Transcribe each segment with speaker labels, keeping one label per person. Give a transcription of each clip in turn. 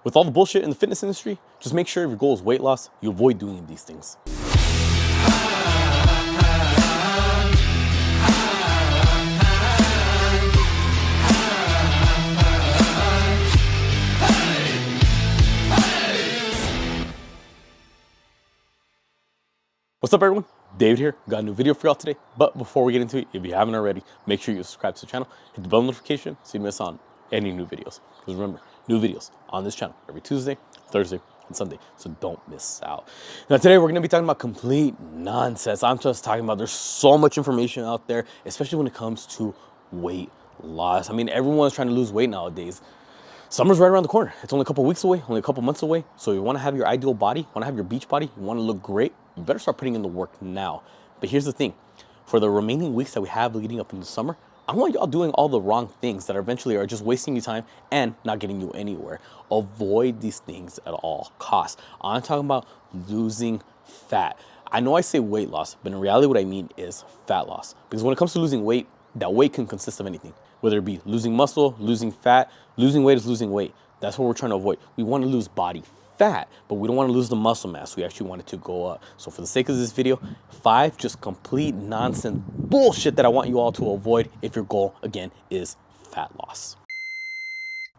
Speaker 1: With all the bullshit in the fitness industry, just make sure if your goal is weight loss, you avoid doing these things. What's up, everyone? David here. Got a new video for y'all today. But before we get into it, if you haven't already, make sure you subscribe to the channel, hit the bell notification so you miss on any new videos. Because remember, new videos on this channel every Tuesday, Thursday, and Sunday. So don't miss out. Now today we're going to be talking about complete nonsense. I'm just talking about there's so much information out there, especially when it comes to weight loss. I mean, everyone's trying to lose weight nowadays. Summer's right around the corner. It's only a couple weeks away, only a couple months away. So you want to have your ideal body, want to have your beach body, you want to look great, you better start putting in the work now. But here's the thing. For the remaining weeks that we have leading up in the summer, I don't want y'all doing all the wrong things that eventually are just wasting your time and not getting you anywhere. Avoid these things at all costs. I'm talking about losing fat. I know I say weight loss, but in reality what I mean is fat loss. Because when it comes to losing weight, that weight can consist of anything. Whether it be losing muscle, losing fat, losing weight is losing weight. That's what we're trying to avoid. We want to lose body fat, but we don't want to lose the muscle mass. We actually want it to go up. So for the sake of this video, 5 just complete nonsense bullshit that I want you all to avoid if your goal, again, is fat loss.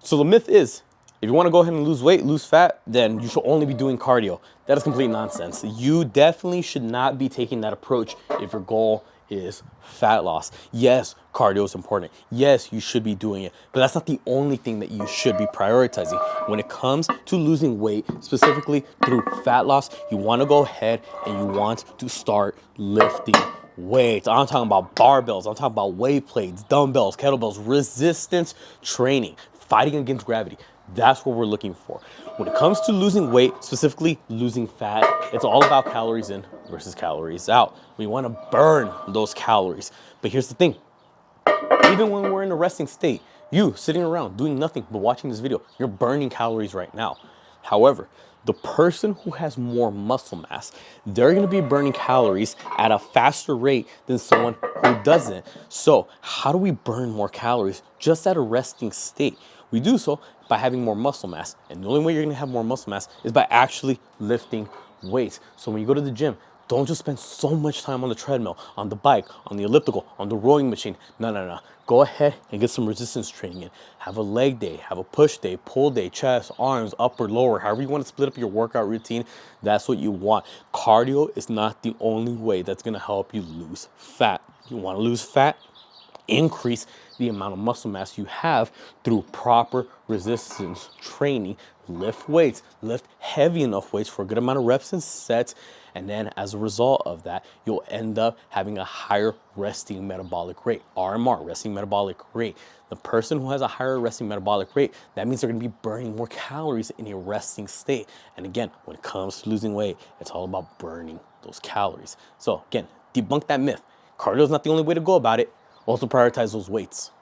Speaker 1: So the myth is, if you want to go ahead and lose weight, lose fat, then you should only be doing cardio. That is complete nonsense. You definitely should not be taking that approach if your goal is fat loss. Yes, cardio is important. Yes, you should be doing it, but that's not the only thing that you should be prioritizing. When it comes to losing weight, specifically through fat loss, you want to go ahead and you want to start lifting weights. I'm talking about barbells, I'm talking about weight plates, dumbbells, kettlebells, resistance training, fighting against gravity. That's what we're looking for. When it comes to losing weight, specifically losing fat, it's all about calories in versus calories out. We want to burn those calories. But here's the thing. Even when we're in a resting state, you sitting around doing nothing but watching this video, you're burning calories right now. However, the person who has more muscle mass, they're going to be burning calories at a faster rate than someone who doesn't. So how do we burn more calories just at a resting state? We do so by having more muscle mass. And the only way you're going to have more muscle mass is by actually lifting weights. So when you go to the gym, don't just spend so much time on the treadmill, on the bike, on the elliptical, on the rowing machine. No. Go ahead and get some resistance training in. Have a leg day, have a push day, pull day, chest, arms, upper, lower, however you want to split up your workout routine, that's what you want. Cardio is not the only way that's going to help you lose fat. You want to lose fat? Increase the amount of muscle mass you have through proper resistance training. Lift weights, lift heavy enough weights for a good amount of reps and sets, and then as a result of that, you'll end up having a higher resting metabolic rate, RMR, resting metabolic rate. The person who has a higher resting metabolic rate, that means they're going to be burning more calories in a resting state. And again, when it comes to losing weight, it's all about burning those calories. So again, debunk that myth. Cardio is not the only way to go about it. Also prioritize those weights.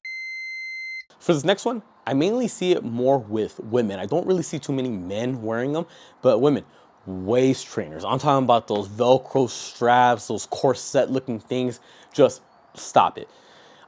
Speaker 1: For this next one, I mainly see it more with women. I don't really see too many men wearing them, but women, waist trainers. I'm talking about those Velcro straps, those corset looking things. Just stop it.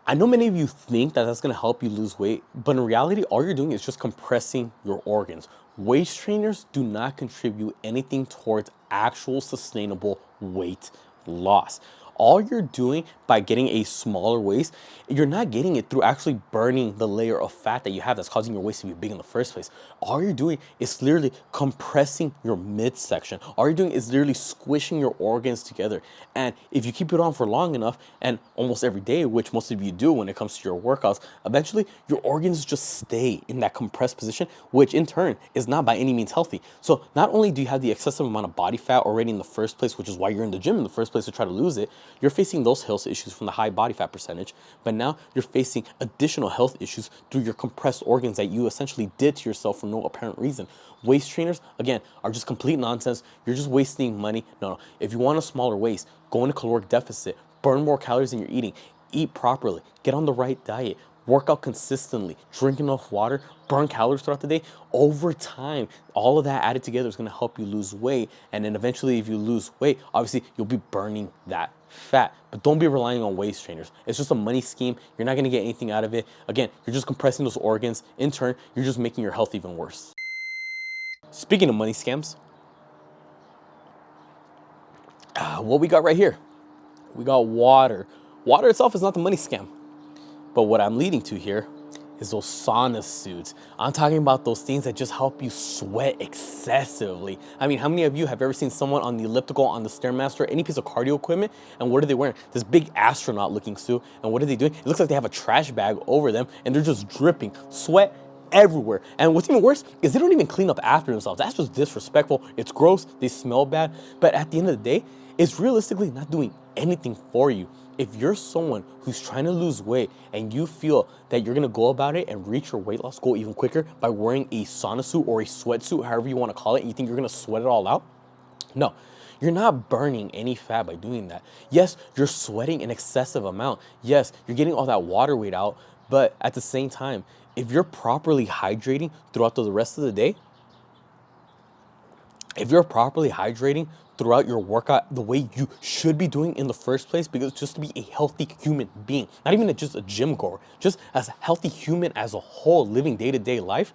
Speaker 1: I know many of you think that that's going to help you lose weight, but in reality, all you're doing is just compressing your organs. Waist trainers do not contribute anything towards actual sustainable weight loss. All you're doing by getting a smaller waist, you're not getting it through actually burning the layer of fat that you have that's causing your waist to be big in the first place. All you're doing is literally compressing your midsection. All you're doing is literally squishing your organs together. And if you keep it on for long enough and almost every day, which most of you do when it comes to your workouts, eventually your organs just stay in that compressed position, which in turn is not by any means healthy. So not only do you have the excessive amount of body fat already in the first place, which is why you're in the gym in the first place to try to lose it, you're facing those health issues from the high body fat percentage, but now you're facing additional health issues through your compressed organs that you essentially did to yourself for no apparent reason. Waist trainers, again, are just complete nonsense. You're just wasting money. No. If you want a smaller waist, go into caloric deficit, burn more calories than you're eating, eat properly, get on the right diet, work out consistently, drink enough water, burn calories throughout the day. Over time, all of that added together is going to help you lose weight. And then eventually, if you lose weight, obviously you'll be burning that fat. But don't be relying on waist trainers. It's just a money scheme. You're not going to get anything out of it. Again, you're just compressing those organs. In turn, you're just making your health even worse. Speaking of money scams, what we got right here? We got water. Water itself is not the money scam. But what I'm leading to here is those sauna suits. I'm talking about those things that just help you sweat excessively. I mean, how many of you have ever seen someone on the elliptical, on the Stairmaster, any piece of cardio equipment, and what are they wearing? This big astronaut looking suit, and what are they doing? It looks like they have a trash bag over them, and they're just dripping sweat everywhere. And what's even worse is they don't even clean up after themselves. That's just disrespectful. It's gross, they smell bad, but at the end of the day, it's realistically not doing anything for you. If you're someone who's trying to lose weight and you feel that you're gonna go about it and reach your weight loss goal even quicker by wearing a sauna suit or a sweatsuit, however you wanna call it, and you think you're gonna sweat it all out, no, you're not burning any fat by doing that. Yes, you're sweating an excessive amount. Yes, you're getting all that water weight out, but at the same time, if you're properly hydrating throughout the rest of the day, if you're properly hydrating throughout your workout the way you should be doing in the first place, because just to be a healthy human being, not even just a gym goer, just as a healthy human as a whole, living day-to-day life,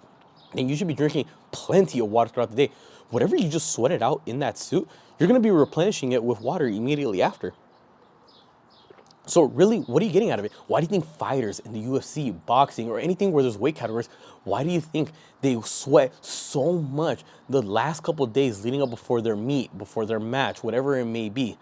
Speaker 1: then you should be drinking plenty of water throughout the day. Whatever you just sweated out in that suit, you're gonna be replenishing it with water immediately after. So really, what are you getting out of it? Why do you think fighters in the UFC, boxing, or anything where there's weight categories, why do you think they sweat so much the last couple of days leading up before their meet, before their match, whatever it may be?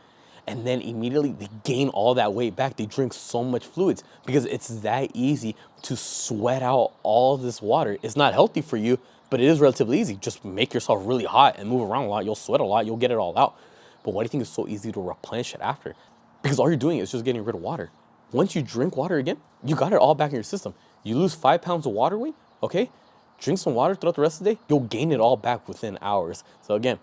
Speaker 1: And then immediately they gain all that weight back. They drink so much fluids because it's that easy to sweat out all this water. It's not healthy for you, but it is relatively easy. Just make yourself really hot and move around a lot. You'll sweat a lot. You'll get it all out. But why do you think it's so easy to replenish it after? Because all you're doing is just getting rid of water. Once you drink water again, you got it all back in your system. You lose 5 pounds of water weight, okay? Drink some water throughout the rest of the day, you'll gain it all back within hours. So again,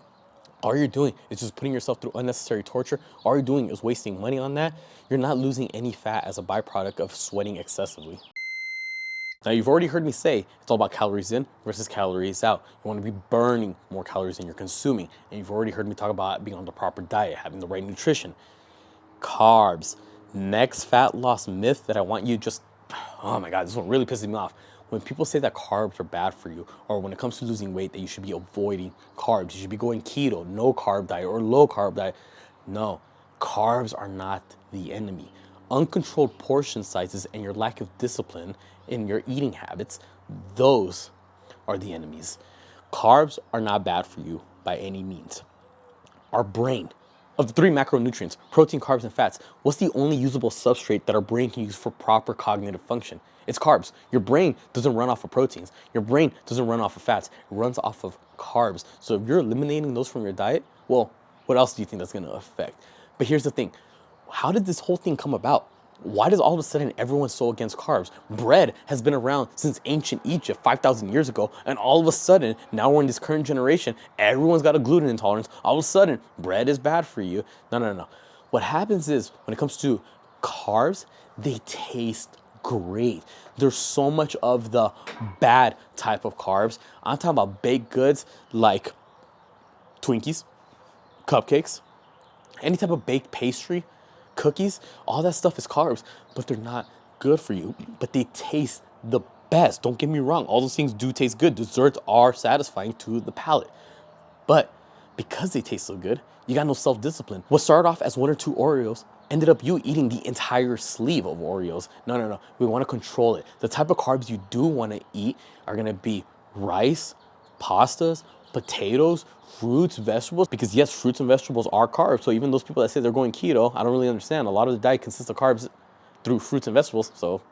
Speaker 1: all you're doing is just putting yourself through unnecessary torture. All you're doing is wasting money on that. You're not losing any fat as a byproduct of sweating excessively. Now, you've already heard me say it's all about calories in versus calories out. You want to be burning more calories than you're consuming. And you've already heard me talk about being on the proper diet, having the right nutrition. Carbs. Next fat loss myth that I want you just, oh my God, this one really pisses me off. When people say that carbs are bad for you, or when it comes to losing weight, that you should be avoiding carbs, you should be going keto, no carb diet, or low carb diet. No, carbs are not the enemy. Uncontrolled portion sizes and your lack of discipline in your eating habits, those are the enemies. Carbs are not bad for you by any means. Our brain, of the 3 macronutrients, protein, carbs, and fats, what's the only usable substrate that our brain can use for proper cognitive function? It's carbs. Your brain doesn't run off of proteins. Your brain doesn't run off of fats. It runs off of carbs. So if you're eliminating those from your diet, well, what else do you think that's going to affect? But here's the thing. How did this whole thing come about? Why does all of a sudden everyone so against carbs? Bread has been around since ancient Egypt 5,000 years ago, and all of a sudden, now we're in this current generation, everyone's got a gluten intolerance. All of a sudden, bread is bad for you. No. What happens is, when it comes to carbs, they taste great. There's so much of the bad type of carbs. I'm talking about baked goods like Twinkies, cupcakes, any type of baked pastry, cookies, all that stuff is carbs, but they're not good for you, but they taste the best. Don't get me wrong. All those things do taste good. Desserts are satisfying to the palate, but because they taste so good, you got no self-discipline. What started off as 1 or 2 Oreos ended up you eating the entire sleeve of Oreos. No. We want to control it. The type of carbs you do want to eat are going to be rice, pastas, potatoes, fruits, vegetables, because yes, fruits and vegetables are carbs. So even those people that say they're going keto, I don't really understand. A lot of the diet consists of carbs through fruits and vegetables. So,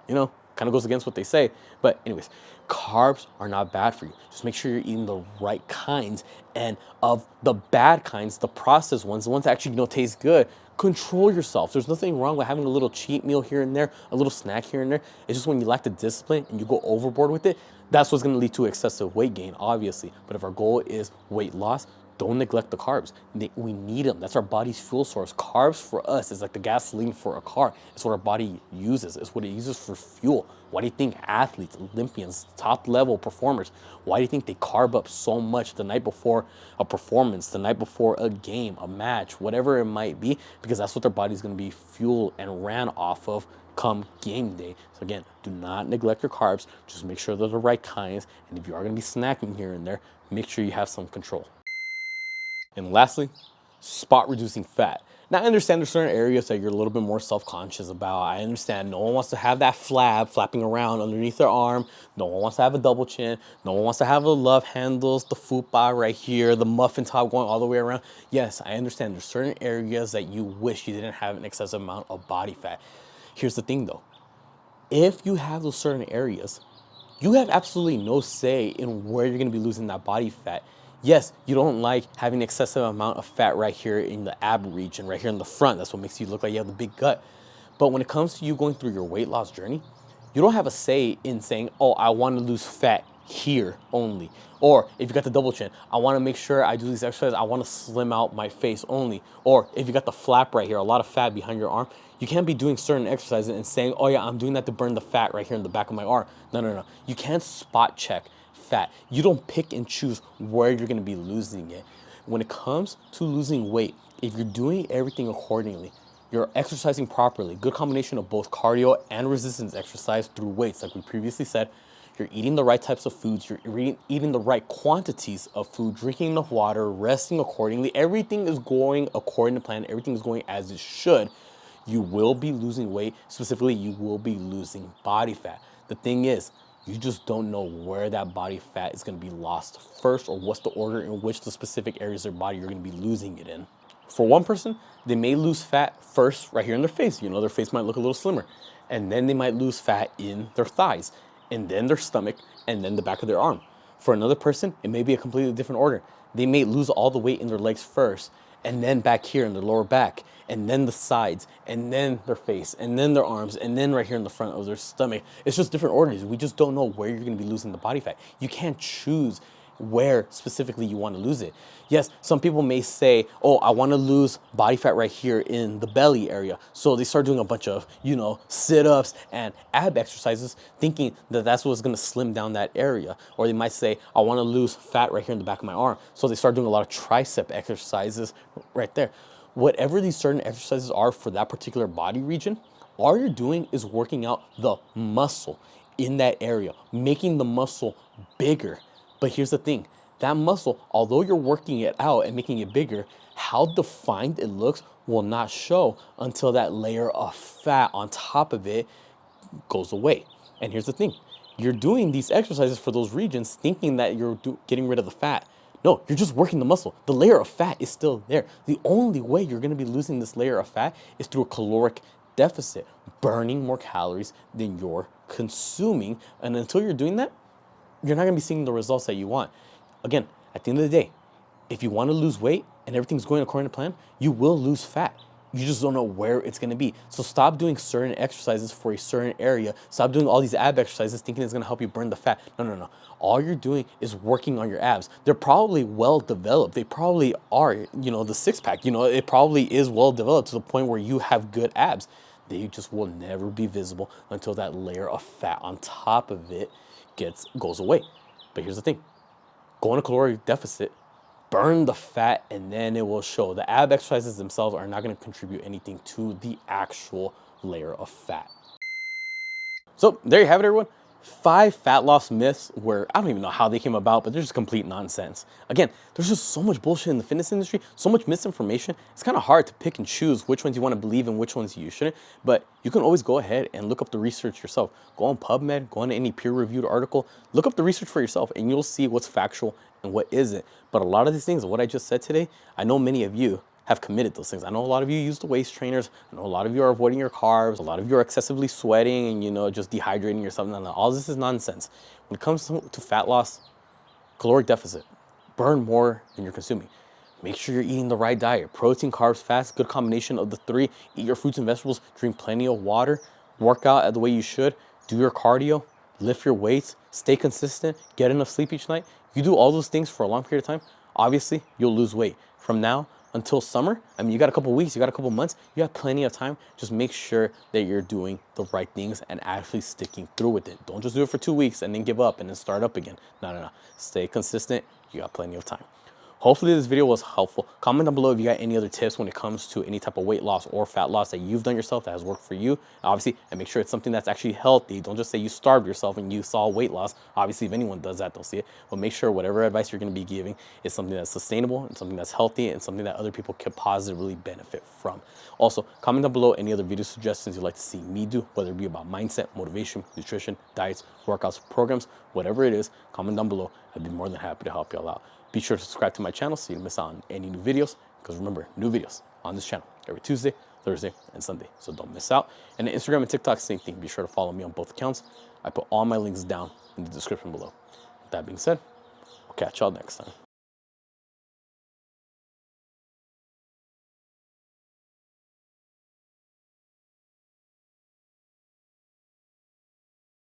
Speaker 1: kind of goes against what they say. But anyways, carbs are not bad for you. Just make sure you're eating the right kinds, and of the bad kinds, the processed ones, the ones that actually taste good, control yourself. There's nothing wrong with having a little cheat meal here and there, a little snack here and there. It's just when you lack the discipline and you go overboard with it, that's what's going to lead to excessive weight gain, obviously. But if our goal is weight loss, don't neglect the carbs. We need them. That's our body's fuel source. Carbs for us is like the gasoline for a car. It's what our body uses. It's what it uses for fuel. Why do you think athletes, Olympians, top level performers, why do you think they carb up so much the night before a performance, the night before a game, a match, whatever it might be? Because that's what their body's going to be fueled and ran off of come game day. So again, do not neglect your carbs. Just make sure they're the right kinds. And if you are going to be snacking here and there, make sure you have some control. And lastly, spot reducing fat. Now, I understand there's certain areas that you're a little bit more self-conscious about. I understand no one wants to have that flab flapping around underneath their arm. No one wants to have a double chin. No one wants to have the love handles, the fupa right here, the muffin top going all the way around. Yes, I understand there's certain areas that you wish you didn't have an excessive amount of body fat. Here's the thing though. If you have those certain areas, you have absolutely no say in where you're going to be losing that body fat. Yes, you don't like having an excessive amount of fat right here in the ab region, right here in the front. That's what makes you look like you have the big gut. But when it comes to you going through your weight loss journey, you don't have a say in saying, oh, I want to lose fat here only. Or if you got the double chin, I want to make sure I do these exercises. I want to slim out my face only. Or if you got the flap right here, a lot of fat behind your arm, you can't be doing certain exercises and saying, oh yeah, I'm doing that to burn the fat right here in the back of my arm. No, no, no. You can't spot check fat. You don't pick and choose where you're going to be losing it. When it comes to losing weight, if you're doing everything accordingly, you're exercising properly, good combination of both cardio and resistance exercise through weights, like we previously said, you're eating the right types of foods, you're eating the right quantities of food, drinking enough water, resting accordingly, everything is going according to plan, everything is going as it should, you will be losing weight. Specifically, you will be losing body fat. The thing is, you just don't know where that body fat is going to be lost first, or what's the order in which the specific areas of their body you're going to be losing it in. For one person, they may lose fat first right here in their face. You know, their face might look a little slimmer. And then they might lose fat in their thighs, and then their stomach, and then the back of their arm. For another person, it may be a completely different order. They may lose all the weight in their legs first, and then back here in their lower back, and then the sides, and then their face, and then their arms, and then right here in the front of their stomach. It's just different orders. We just don't know where you're going to be losing the body fat. You can't choose where specifically you want to lose it. Yes, some people may say, oh, I want to lose body fat right here in the belly area. So they start doing a bunch of, sit-ups and ab exercises, thinking that that's what's going to slim down that area. Or they might say, I want to lose fat right here in the back of my arm. So they start doing a lot of tricep exercises right there. Whatever these certain exercises are for that particular body region, all you're doing is working out the muscle in that area, making the muscle bigger. But here's the thing, that muscle, although you're working it out and making it bigger, how defined it looks will not show until that layer of fat on top of it goes away. And here's the thing, you're doing these exercises for those regions thinking that you're getting rid of the fat. No, you're just working the muscle. The layer of fat is still there. The only way you're going to be losing this layer of fat is through a caloric deficit, burning more calories than you're consuming. And until you're doing that, you're not going to be seeing the results that you want. Again, at the end of the day, if you want to lose weight and everything's going according to plan, you will lose fat. You just don't know where it's going to be. So stop doing certain exercises for a certain area. Stop doing all these ab exercises thinking it's going to help you burn the fat. No, no, no. All you're doing is working on your abs. They're probably well developed. They probably are, the six pack, it probably is well developed to the point where you have good abs. They just will never be visible until that layer of fat on top of it goes away. But here's the thing, go on a caloric deficit, burn the fat, and then it will show. The ab exercises themselves are not going to contribute anything to the actual layer of fat. So there you have it, everyone. 5 fat loss myths where I don't even know how they came about, but they're just complete nonsense. Again, there's just so much bullshit in the fitness industry, so much misinformation. It's kind of hard to pick and choose which ones you want to believe and which ones you shouldn't, but you can always go ahead and look up the research yourself. Go on PubMed, go on any peer-reviewed article, look up the research for yourself, and you'll see what's factual and what isn't. But a lot of these things, what I just said today, I know many of you have committed those things. I know a lot of you use the waist trainers. I know a lot of you are avoiding your carbs. A lot of you are excessively sweating and, just dehydrating yourself. No, all this is nonsense. When it comes to fat loss, caloric deficit, burn more than you're consuming. Make sure you're eating the right diet. Protein, carbs, fats, good combination of the 3. Eat your fruits and vegetables, drink plenty of water, work out the way you should, do your cardio, lift your weights, stay consistent, get enough sleep each night. You do all those things for a long period of time, obviously you'll lose weight. From now until summer, I mean, you got a couple weeks, you got a couple months, you have plenty of time. Just make sure that you're doing the right things and actually sticking through with it. Don't just do it for 2 weeks and then give up and then start up again. No, no, no. Stay consistent. You got plenty of time. Hopefully this video was helpful. Comment down below if you got any other tips when it comes to any type of weight loss or fat loss that you've done yourself that has worked for you. Obviously, and make sure it's something that's actually healthy. Don't just say you starved yourself and you saw weight loss. Obviously, if anyone does that, they'll see it. But make sure whatever advice you're going to be giving is something that's sustainable and something that's healthy and something that other people can positively benefit from. Also, comment down below any other video suggestions you'd like to see me do, whether it be about mindset, motivation, nutrition, diets, workouts, programs, whatever it is, comment down below. I'd be more than happy to help y'all out. Be sure to subscribe to my channel so you don't miss out on any new videos, because remember, new videos on this channel every Tuesday, Thursday, and Sunday, so don't miss out. And on Instagram and TikTok, same thing. Be sure to follow me on both accounts. I put all my links down in the description below. With that being said, we'll catch y'all next time.